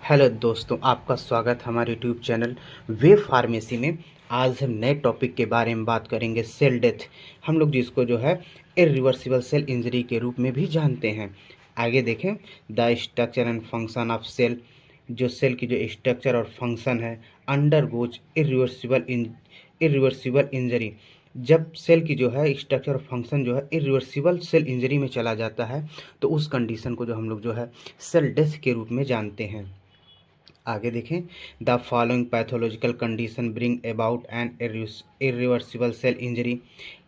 Hello दोस्तों, आपका स्वागत हमारे यूट्यूब चैनल वे फार्मेसी में। आज हम नए टॉपिक के बारे में बात करेंगे, सेल डेथ। हम लोग जिसको जो है इरिवर्सिबल सेल इंजरी के रूप में भी जानते हैं। आगे देखें, the structure and function of cell. जो सेल की जो स्ट्रक्चर और फंक्शन है, अंडर गोज इरिवर्सिबल इंजरी। जब सेल की जो है स्ट्रक्चर और फंक्शन जो है इरिवर्सिबल सेल इंजरी में चला जाता है, तो उस कंडीशन को जो हम लोग जो है सेल डेथ के रूप में जानते हैं। आगे देखें, the following pathological condition bring about an irreversible cell injury.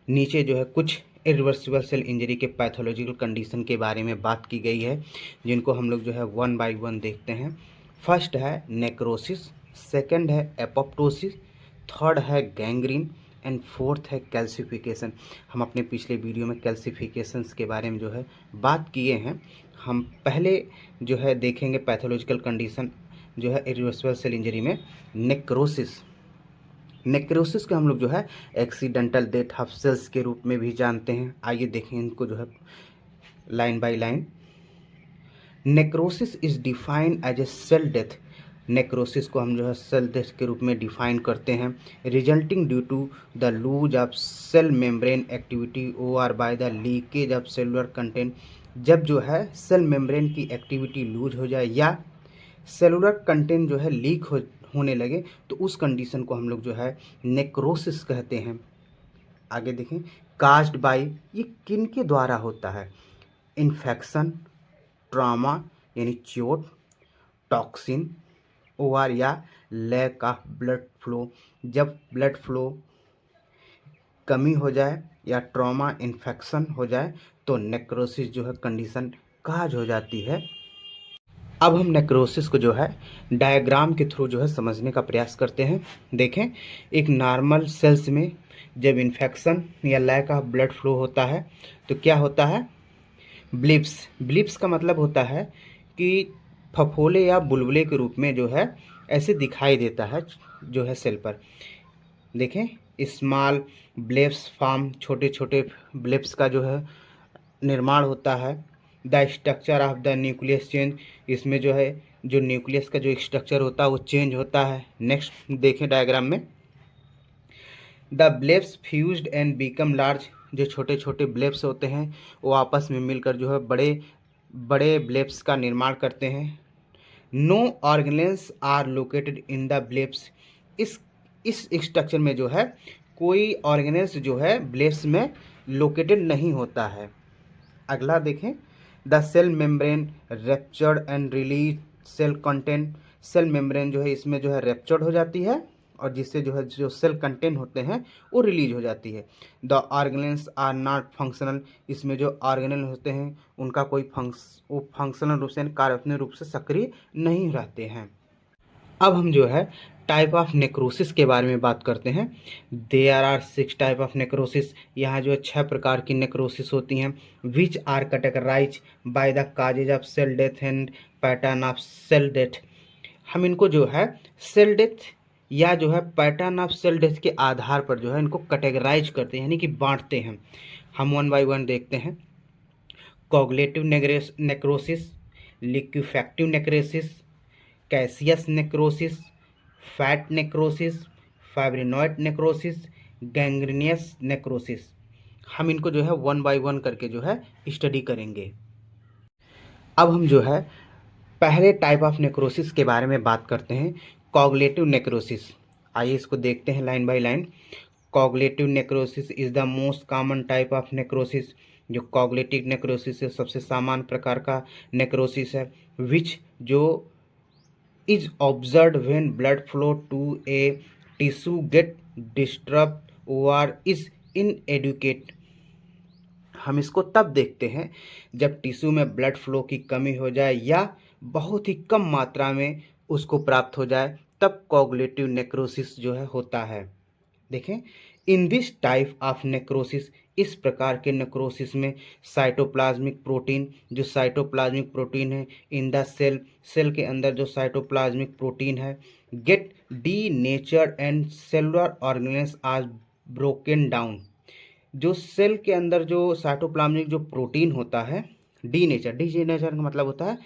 नीचे जो है कुछ इरिवर्सिबल सेल इंजरी के पैथोलॉजिकल कंडीशन के बारे में बात की गई है, जिनको हम लोग जो है वन बाय वन देखते हैं। फर्स्ट है नेक्रोसिस, सेकंड है एपोप्टोसिस, थर्ड है गैंग्रीन एंड फोर्थ है कैल्सिफिकेशन। हम अपने पिछले वीडियो में कैल्सिफिकेशंस के बारे में जो है बात किए हैं। हम पहले जो है देखेंगे पैथोलॉजिकल कंडीशन जो है इरिवर्सिबल सेल इंजरी में नेक्रोसिस। नेक्रोसिस को हम लोग जो है एक्सीडेंटल डेथ ऑफ सेल्स के रूप में भी जानते हैं। आइए देखें इनको जो है line by line. Necrosis is defined as a cell death. Necrosis को हम जो है सेल डेथ के रूप में डिफाइन करते हैं, resulting due to the loss of cell membrane activity और by the leakage of cellular content. जब जो है सेल मेम्ब्रेन की एक्टिविटी लूज हो जाए या सेलुलर कंटेंट जो है लीक होने लगे, तो उस कंडीशन को हम लोग जो है नेक्रोसिस कहते हैं। आगे देखें, कास्ड बाय, ये किन के द्वारा होता है? इन्फेक्शन, ट्रॉमा यानी चोट, टॉक्सिन और या लैक ऑफ ब्लड फ्लो। जब ब्लड फ्लो कमी हो जाए या ट्रॉमा इन्फेक्शन हो जाए, तो नेक्रोसिस जो है कंडीशन काज हो जाती है। अब हम नेक्रोसिस को जो है डायग्राम के थ्रू जो है समझने का प्रयास करते हैं। देखें, एक नॉर्मल सेल्स में जब इन्फेक्शन या लैक ऑफ ब्लड फ्लो होता है, तो क्या होता है? ब्लिप्स। ब्लिप्स का मतलब होता है कि फफोले या बुलबुले के रूप में जो है ऐसे दिखाई देता है जो है सेल पर। देखें, स्मॉल ब्लिप्स फॉर्म, छोटे छोटे ब्लिप्स का जो है निर्माण होता है। The structure of the nucleus change, इसमें जो है जो न्यूक्लियस का जो स्ट्रक्चर होता है वो चेंज होता है। नेक्स्ट देखें डायग्राम में, the blebs fused and become large. जो छोटे छोटे ब्लेब्स होते हैं वो आपस में मिलकर जो है बड़े बड़े ब्लेब्स का निर्माण करते हैं। No organelles are located in the blebs. इस इस स्ट्रक्चर में जो है कोई ऑर्गेनेल्स जो है ब्लेब्स में लोकेटेड नहीं होता है। अगला देखें, the cell membrane ruptured and release cell content. Cell membrane जो है इसमें जो है रेप्चर्ड हो जाती है और जिससे जो है जो सेल कंटेंट होते हैं वो रिलीज हो जाती है। The organelles are not functional. इसमें जो ऑर्गेनल होते हैं उनका कोई फंक्शनल रूप से कार्यात्मक रूप से सक्रिय नहीं रहते हैं। अब हम जो है टाइप ऑफ नेक्रोसिस के बारे में बात करते हैं। There are 6 type of necrosis. यहाँ जो है 6 प्रकार की नेक्रोसिस होती हैं, which are categorize by the causes of cell death and pattern of cell death. हम इनको जो है सेल डेथ या जो है पैटर्न ऑफ सेल डेथ के आधार पर जो है इनको कैटेगराइज करते हैं, यानी कि बांटते हैं। हम वन बाय वन देखते हैं। Coagulative necrosis, liquefactive necrosis, caseous necrosis, fat necrosis, fibrinoid necrosis, gangrenous necrosis. हम इनको जो है वन बाय वन करके जो है स्टडी करेंगे। अब हम जो है पहले टाइप ऑफ नेक्रोसिस के बारे में बात करते हैं, कॉगलेटिव नेक्रोसिस। आइए इसको देखते हैं line by line. Coagulative necrosis is the most common type of necrosis. जो कॉगलेटिव नेक्रोसिस है सबसे सामान्य प्रकार का नेक्रोसिस है, विच जो is observed when blood flow to a tissue get disturbed or is inadequate। हम इसको तब देखते हैं जब टिश्यू में ब्लड फ्लो की कमी हो जाए या बहुत ही कम मात्रा में उसको प्राप्त हो जाए, तब कोगुलेटिव नेक्रोसिस जो है होता है। देखें, in this type of necrosis, इस प्रकार के नेक्रोसिस में साइटोप्लाज्मिक प्रोटीन, जो साइटोप्लाज्मिक प्रोटीन है इन द सेल, सेल के अंदर जो साइटोप्लाज्मिक प्रोटीन है, get denature and cellular organelles are broken down. जो सेल के अंदर जो साइटोप्लाज्मिक जो प्रोटीन होता है, डी नेचर का मतलब होता है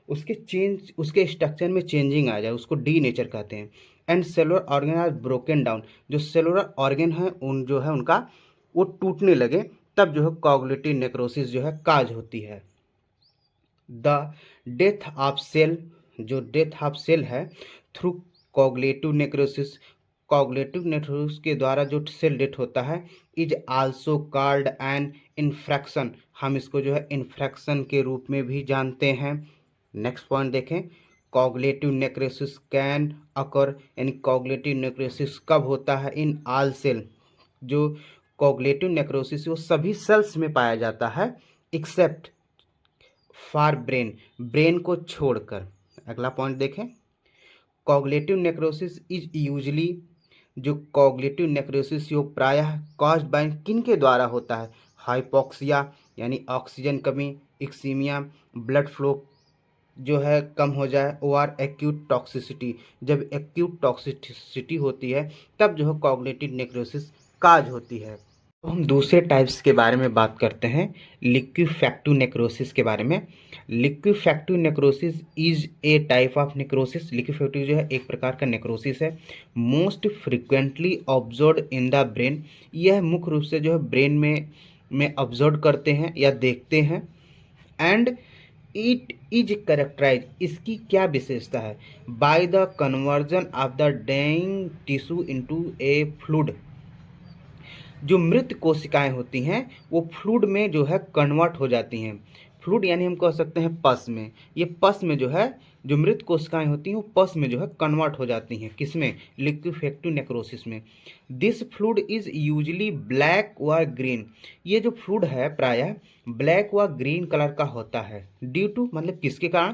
उसके स्ट्रक्चर में चेंजिंग आ जाए, उसको डी नेचर कहते हैं। And cellular organ are broken down, जो सेलुलर ऑर्गन है उन जो है उनका वो टूटने लगे, तब जो है कॉग्निटिव नेक्रोसिस जो है काज होती है। द डेथ ऑफ सेल, जो डेथ ऑफ सेल है through cognitive necrosis, cognitive necrosis के द्वारा जो सेल डेथ होता है, is also called an infarction, हम इसको जो है इन्फ्रैक्शन के रूप में भी जानते हैं। नेक्स्ट पॉइंट देखें, कॉग्निटिव नेक्रोसिस कैन अकर, यानी कॉग्निटिव नेक्रोसिस कब होता है, इन आल सेल, जो कॉग्निटिव नेक्रोसिस वो सभी सेल्स में पाया जाता है एक्सेप्ट फॉर ब्रेन, ब्रेन को छोड़कर। अगला पॉइंट देखें, कॉग्निटिव नेक्रोसिस इज यूजली, जो कॉग्निटिव नेक्रोसिस यो प्रायः कॉज्ड बाय किन के द्वारा होता है, हाइपोक्सिया यानी ऑक्सीजन कमी, इक्सीमिया ब्लड फ्लो जो है कम हो जाए, और एक्यूट टॉक्सिसिटी, जब एक्यूट टॉक्सिसिटी होती है तब जो है कॉग्निटिव नेक्रोसिस काज होती है। तो हम दूसरे टाइप्स के बारे में बात करते हैं, लिक्विफैक्टिव नेक्रोसिस के बारे में। Liquefactive necrosis is a type of necrosis, liquefactive जो है एक प्रकार का नेक्रोसिस है। Most frequently observed in the brain, यह मुख्य रूप से जो है ब्रेन में ऑब्जर्व करते हैं या देखते हैं। एंड इट इज कैरेक्टराइज, इसकी क्या विशेषता है, by the conversion of the dying tissue into a fluid, जो मृत कोशिकाएं होती हैं वो फ्लूइड में जो है कन्वर्ट हो जाती हैं। फ्लूइड यानी हम कह सकते हैं पस में, ये पस में जो है जो मृत कोशिकाएं होती हैं वो पस में जो है कन्वर्ट हो जाती हैं, किसमें, लिक्विफैक्टिव नेक्रोसिस में। This fluid is usually black व ग्रीन, ये जो फ्लूइड है प्रायः ब्लैक व ग्रीन कलर का होता है। ड्यू टू मतलब किसके कारण,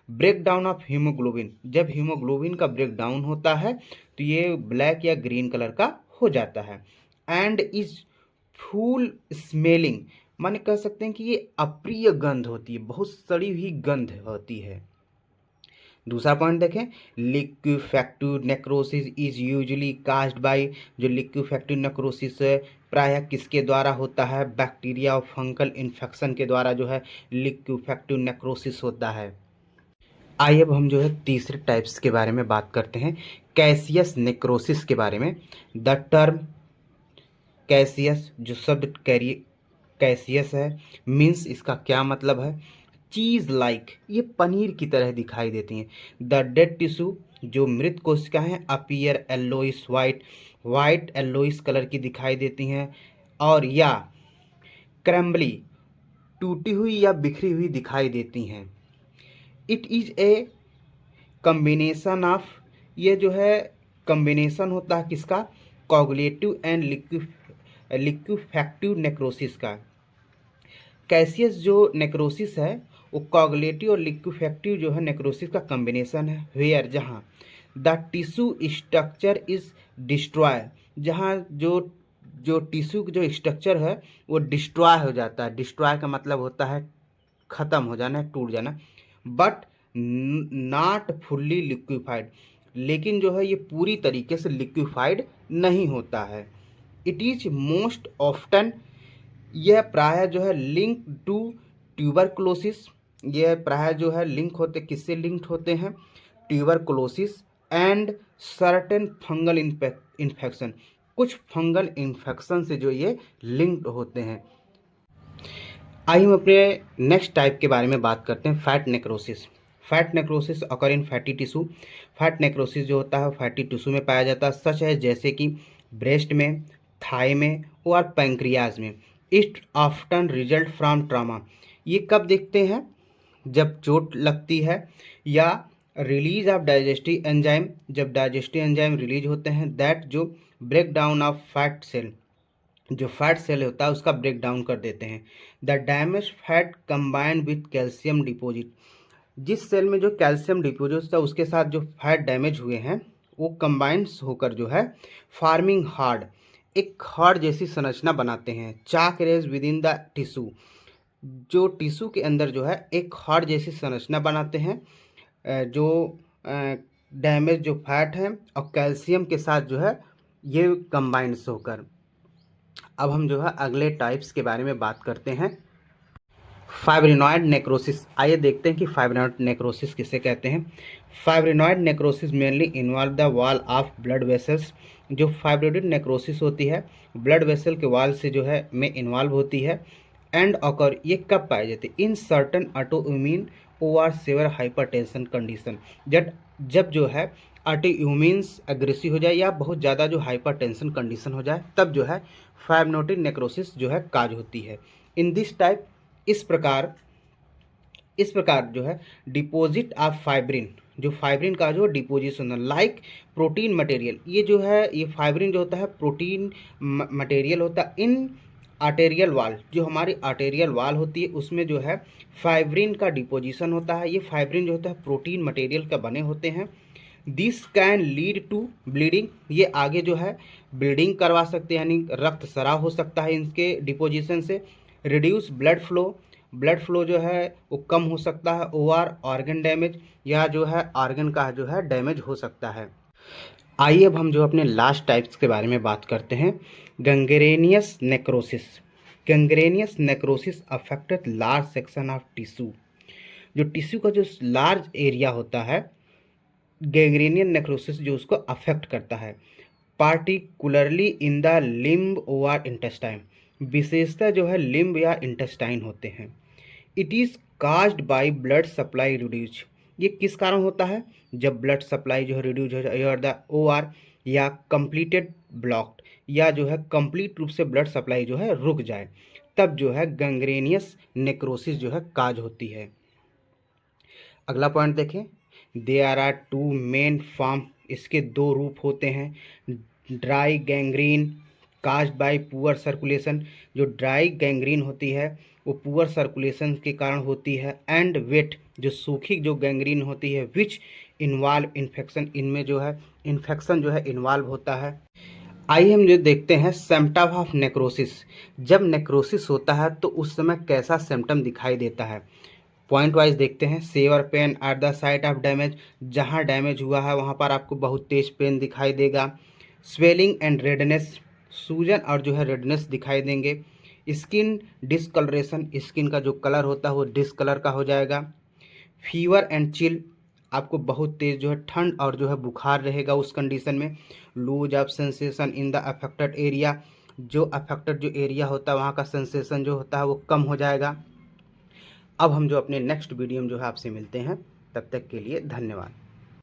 ब्रेक डाउन ऑफ हीमोग्लोबिन, जब हीमोग्लोबिन का ब्रेक डाउन होता है तो ये ब्लैक या ग्रीन कलर का हो जाता है। एंड इज फूल स्मेलिंग, माने कह सकते हैं कि ये अप्रिय गंध होती है, बहुत सड़ी हुई गंध होती है। दूसरा पॉइंट देखें, liquefactive necrosis is usually caused by, जो लिक्विफैक्टिव नेक्रोसिस है प्रायः किसके द्वारा होता है, बैक्टीरिया और फंगल इन्फेक्शन के द्वारा जो है लिक्विफैक्टिव नेक्रोसिस होता है। आइए अब हम जो है तीसरे टाइप्स के बारे में बात करते हैं, कैसियस नेक्रोसिस के बारे में। द टर्म कैसियस, जो शब्द कैसियस है, मीन्स इसका क्या मतलब है, चीज़ लाइक, ये पनीर की तरह दिखाई देती हैं। द डेड टिश्यू, जो मृत कोशिका हैं, appear yellowish white, white yellowish colour की दिखाई देती हैं, और या क्रम्बली, टूटी हुई या बिखरी हुई दिखाई देती हैं। It is a combination of, ये जो है कम्बिनेशन होता है किसका, कॉगुलेटिव एंड लिक्विफैक्टिव नेक्रोसिस का। कैसियस जो नेक्रोसिस है वो कॉगुलेटिव और लिक्विफैक्टिव जो है नेक्रोसिस का कम्बिनेशन है। वेयर, जहाँ the tissue structure is destroy, जहाँ जो जो टिश्यू जो स्ट्रक्चर है वो डिस्ट्रॉय हो जाता है। डिस्ट्रॉय का मतलब होता है ख़त्म हो जाना, टूट जाना। बट नॉट फुल्ली लिक्विफाइड, लेकिन जो है ये पूरी तरीके से लिक्विफाइड नहीं होता है। इट इज मोस्ट ऑफ्टन, यह प्रायः जो है लिंक टू ट्यूबरकुलोसिस, यह प्रायः जो है लिंक होते, किससे लिंक्ड होते हैं, tuberculosis and certain fungal infection, कुछ फंगल इन्फेक्शन से जो ये लिंक्ड होते हैं। आइए हम अपने नेक्स्ट टाइप के बारे में बात करते हैं, फैट नेक्रोसिस। फैट नेक्रोसिस अकर इन फैटी टिश्यू, फैट नेक्रोसिस जो होता है फैटी टिश्यू में पाया जाता है, सच है जैसे कि ब्रेस्ट में, थाई में और पैंक्रियाज में। It often result from trauma, ये कब देखते हैं, जब चोट लगती है, या रिलीज ऑफ डाइजेस्टिव एंजाइम, जब डाइजेस्टिव एंजाइम रिलीज होते हैं, दैट जो break down of fat cell, जो फैट सेल होता है उसका ब्रेक डाउन कर देते हैं। The damage fat combined with calcium deposit, जिस सेल में जो कैल्शियम डिपॉजिट होता है उसके साथ जो फैट डैमेज हुए हैं वो कंबाइंड्स होकर जो है फार्मिंग हार्ड, एक हार्ड जैसी संरचना बनाते हैं। Chalk rays within the tissue, जो टिश्यू के अंदर जो है एक हार्ड जैसी संरचना बनाते हैं, जो डैमेज जो फैट है और कैल्शियम के साथ जो है ये कंबाइंड्स होकर। अब हम जो है अगले टाइप्स के बारे में बात करते हैं, फाइब्रिनॉइड नेक्रोसिस, आइए देखते हैं कि फाइब्रिनॉइड नेक्रोसिस किसे कहते हैं। फाइब्रिनॉइड necrosis mainly involve the wall of blood vessels. जो फाइब्रिनॉइड नेक्रोसिस होती है ब्लड वेसल के वॉल से जो है में इन्वॉल्व होती है। एंड अकर, ये कब पाए जाते हैं? इन सर्टन ऑटोइम्यून और सेवर हाइपरटेंशन कंडीशन, जब जो है ऑटोइम्यून्स एग्रेसिव हो जाए या बहुत ज़्यादा जो हाइपरटेंशन कंडीशन हो जाए, तब जो है फाइब्रिनॉइड नेक्रोसिस जो है काज होती है। इन दिस टाइप, इस प्रकार जो है डिपॉजिट ऑफ फाइब्रिन, जो फाइब्रिन का जो डिपोजिशन है लाइक प्रोटीन मटेरियल, ये जो है ये फाइब्रिन जो होता है प्रोटीन मटेरियल होता है इन आर्टेरियल वाल, जो हमारी आर्टेरियल वाल होती है उसमें जो है फाइब्रिन का डिपोजिशन होता है। ये फाइब्रिन जो होता है प्रोटीन मटेरियल का बने होते हैं। This can lead to bleeding, ये आगे जो है ब्लीडिंग करवा सकते हैं, यानी रक्त स्राव हो सकता है इनके डिपोजिशन से। रिड्यूस ब्लड फ्लो जो है वो कम हो सकता है। ओवर ऑर्गन डैमेज, या जो है ऑर्गन का जो है डैमेज हो सकता है। आइए अब हम जो अपने लास्ट टाइप्स के बारे में बात करते हैं। Gangrenous necrosis. Gangrenous necrosis affected large section of tissue, जो टिश्यू का जो लार्ज एरिया होता है गैंग्रेनियन नेक्रोसिस जो उसको अफेक्ट करता है, पार्टिकुलरली इन द लिम्ब और इंटेस्टाइन, विशेषतः जो है लिम्ब या इंटेस्टाइन होते हैं। It is caused by blood supply reduce, ये किस कारण होता है? जब ब्लड सप्लाई जो है रिड्यूज हो जाए और द ओ आर या कंप्लीटेड ब्लॉक्ड, या जो है कंप्लीट रूप से ब्लड सप्लाई जो है रुक जाए, तब जो है गैंग्रेनियस नेक्रोसिस जो है काज होती है। अगला पॉइंट देखें, there are two main form, इसके दो रूप होते हैं। Dry gangrene caused by poor circulation, जो ड्राई गैंग्रीन होती है वो पुअर सर्कुलेशन के कारण होती है। एंड वेट, जो सूखी जो गैंग्रीन होती है विच इन्वॉल्व इन्फेक्शन, इनमें जो है इन्फेक्शन जो है इन्वॉल्व होता है। आइए हम जो देखते हैं सिम्टम ऑफ नेक्रोसिस। जब नेक्रोसिस होता है तो उस समय कैसा सिम्टम दिखाई देता है, पॉइंट वाइज देखते हैं। Severe pain at the site of damage, जहाँ डैमेज हुआ है वहाँ पर आपको बहुत तेज पेन दिखाई देगा। स्वेलिंग एंड रेडनेस, सूजन और जो है रेडनेस दिखाई देंगे। स्किन डिसकलरेशन, स्किन का जो कलर होता है वो डिसकलर का हो जाएगा। फीवर एंड चिल, आपको बहुत तेज़ जो है ठंड और जो है बुखार रहेगा उस कंडीशन में। Loss of sensation in the affected area, जो अफेक्टेड जो एरिया होता है वहाँ का सेंसेशन जो होता है वो कम हो जाएगा। अब हम जो अपने नेक्स्ट वीडियो में जो है आपसे मिलते हैं, तब तक के लिए धन्यवाद।